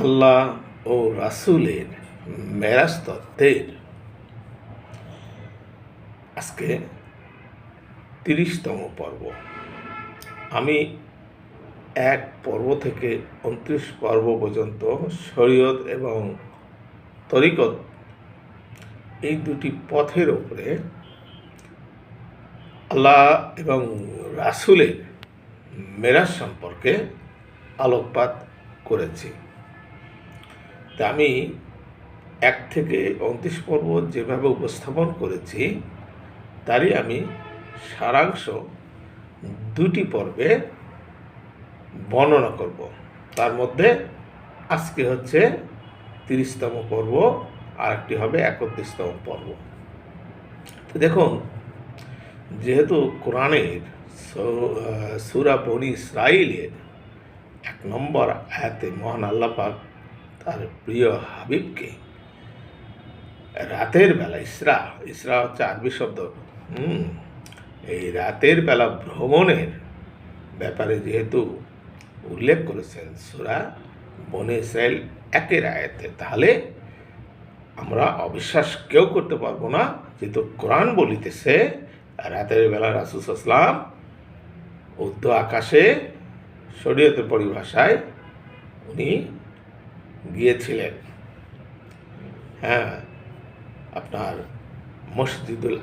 আল্লাহ ও রাসূলের মেরাজ তত্ত্বের আজকে ৩০তম পর্ব। আমি এক পর্ব থেকে ২৯ পর্ব পর্যন্ত শরীয়ত এবং তরিকত এই দুটি পথের উপরে আল্লাহ এবং রাসূলের মেরাজ সম্পর্কে আলোকপাত করেছি। তা আমি ১ থেকে ২৯ পর্ব যেভাবে উপস্থাপন করেছি তারই আমি সারাংশ দুটি পর্বে বর্ণনা করব। তার মধ্যে আজকে হচ্ছে ৩০তম পর্ব, আরেকটি হবে ৩১তম পর্ব। তো দেখুন, যেহেতু কোরআনের সূরা বনী ইসরাঈলের ১ নম্বর আয়াতে মহান আল্লাহ পাক তার প্রিয় হাবিবকে রাতের বেলা ইসরা হচ্ছে আরবি শব্দ, এই রাতের বেলা ভ্রমণের ব্যাপারে যেহেতু উল্লেখ করেছেন সূরা বনী ইসরাঈল ১-এর আয়াতে, তাহলে আমরা অবিশ্বাস কেউ করতে পারবো না। যেহেতু কোরআন বলিতেছে রাতের বেলা রাসূল সাল্লাল্লাহু আলাইহি ওয়াসাল্লাম উর্দু আকাশে শরীয়তের পরিভাষায় উনি গিয়েছিলেন, আপনার মসজিদুল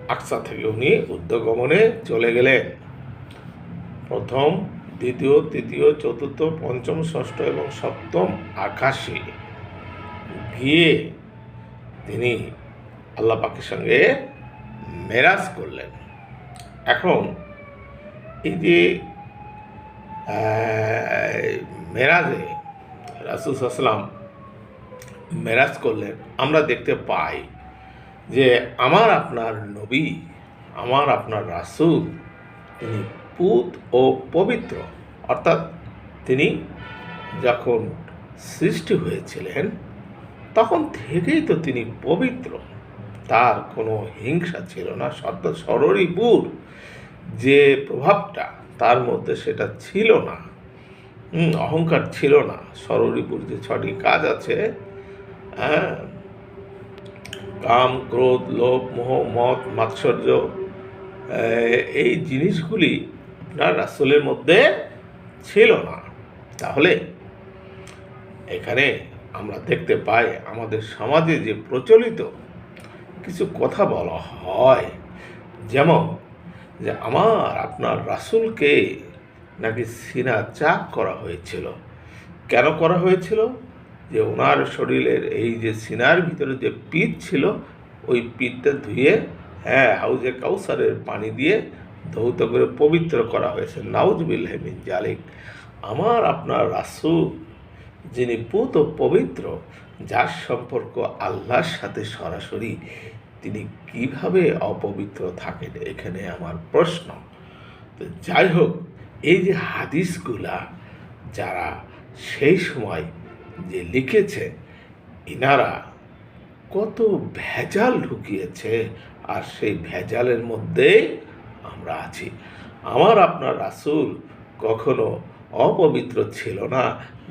আকসা থেকে উনি উদ্যোগমনে চলে গেলেন। প্রথম, দ্বিতীয়, তৃতীয়, চতুর্থ, পঞ্চম, ষষ্ঠ এবং সপ্তম আকাশে গিয়ে তিনি আল্লাহ পাকের সঙ্গে মেরাজ করলেন। এখন এই যে মেরাজে রাসূল সাল্লাল্লাহু আলাইহি ওয়াসাল্লাম মেরাজ করলেন, আমরা দেখতে পাই যে আমার আপনার নবী, আমার আপনার রাসূল, তিনি পুত ও পবিত্র, অর্থাৎ তিনি যখন সৃষ্টি হয়েছিলেন তখন থেকেই তো তিনি পবিত্র, তার কোনো হিংসা ছিল না। ষড়রিপুর যে প্রভাবটা তার মধ্যে সেটা ছিল না, অহংকার ছিল না। ষড়রিপুর যে ৬টি কাজ আছে, কাম, ক্রোধ, লোভ, মোহ, মদ, মাৎসর্য, এই জিনিসগুলি আপনার রাসূলের মধ্যে ছিল না। তাহলে এখানে আমরা দেখতে পাই আমাদের সমাজে যে প্রচলিত কিছু কথা বলা হয়, যেমন যে আমার আপনার রাসূলকে নাকি সিনা চাক করা হয়েছিল। কেন করা হয়েছিল? যে ওনার শরীরের এই যে সিনার ভিতরে যে পিঠ ছিল, ওই পিঠটা ধুয়ে হাউজে কাউসারের পানি দিয়ে ধৌত করে পবিত্র করা হয়েছে। নাউযুবিল্লাহি মিন যালিক। আমার আপনার রাসূল যিনি পুত ও পবিত্র, যার সম্পর্ক আল্লাহর সাথে সরাসরি, তিনি কিভাবে অপবিত্র থাকেন? এখানে আমার প্রশ্ন। তো যাই হোক, এই যে হাদিসগুলা যারা সেই সময় যে লিখেছে, ইনারা কত ভেজাল ঢুকিয়েছে, আর সেই ভেজালের মধ্যেই আমরা আছি। আমার আপনার রাসূল কখনো অপবিত্র ছিল না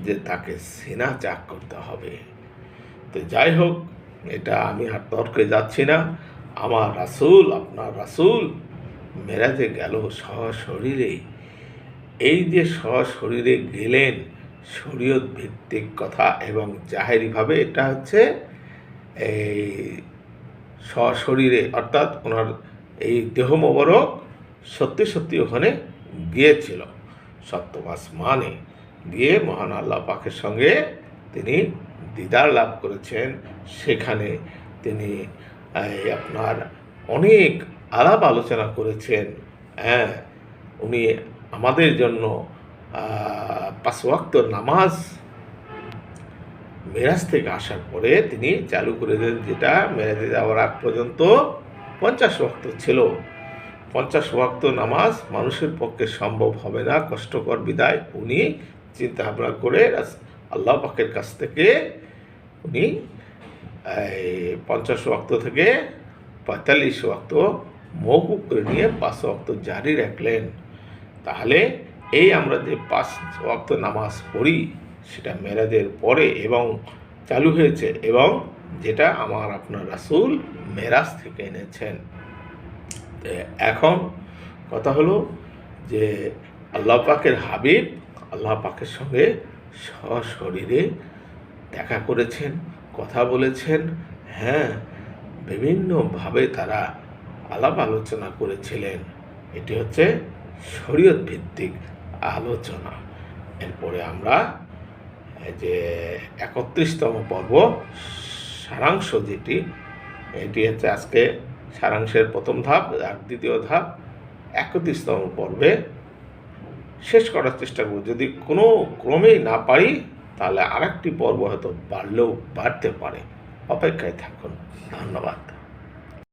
যে তাকে সিনা চাক করতে হবে। তো যাই হোক, এটা আমি আর তর্কে যাচ্ছি না। আমার রাসূল, আপনার রাসূল মেরাজে গেল সশরীরে। এই যে সশরীরে গেলেন, শরীয়ত ভিত্তিক কথা, এবং জাহেরিভাবে এটা হচ্ছে এই সশরীরে, অর্থাৎ ওনার এই দেহ মোবারক সত্যি সত্যি ওখানে গিয়েছিল। সপ্তম আসমানে গিয়ে মহান আল্লাহ পাকের সঙ্গে তিনি দিদার লাভ করেছেন। সেখানে তিনি আপনার অনেক আলাপ আলোচনা করেছেন। উনি আমাদের জন্য ৫ ওয়াক্ত নামাজ মেরাজ থেকে আসার পরে তিনি চালু করে দেন, যেটা মেরাজে যাওয়ার আগ পর্যন্ত ৫০ ওয়াক্ত ছিল। ৫০ ওয়াক্ত নামাজ মানুষের পক্ষে সম্ভব হবে না, কষ্টকর বিদায় উনি চিন্তা ভাবনা করে আল্লাহ পাকের কাছ থেকে উনি ৫০ ওয়াক্ত থেকে ৪৫ ওয়াক্ত মওকুফ করে নিয়ে ৫ ওয়াক্ত জারি রাখলেন। তাহলে এই আমরা যে ৫ ওয়াক্ত নামাজ পড়ি, সেটা মেরাজের পরে এবং চালু হয়েছে, এবং যেটা আমার আপনার রাসূল মেরাজ থেকে এনেছেন। এখন কথা হলো যে আল্লাহ পাকের হাবিব আল্লাহ পাকের সঙ্গে সশরীরে দেখা করেছেন, কথা বলেছেন। হ্যাঁ, বিভিন্নভাবে তারা আলাপ আলোচনা করেছিলেন। এটি হচ্ছে শরীয়ত ভিত্তিক আলোচনা। এরপরে আমরা এই যে ৩১তম পর্ব সারাংশ, যেটি এটি হচ্ছে আজকে সারাংশের প্রথম ধাপ, আর দ্বিতীয় ধাপ ৩১তম পর্বে শেষ করার চেষ্টা করব। যদি কোনো ক্রমেই না পারি তাহলে আরেকটি পর্ব হয়তো বাড়লেও বাড়তে পারে। অপেক্ষায় থাকুন। ধন্যবাদ।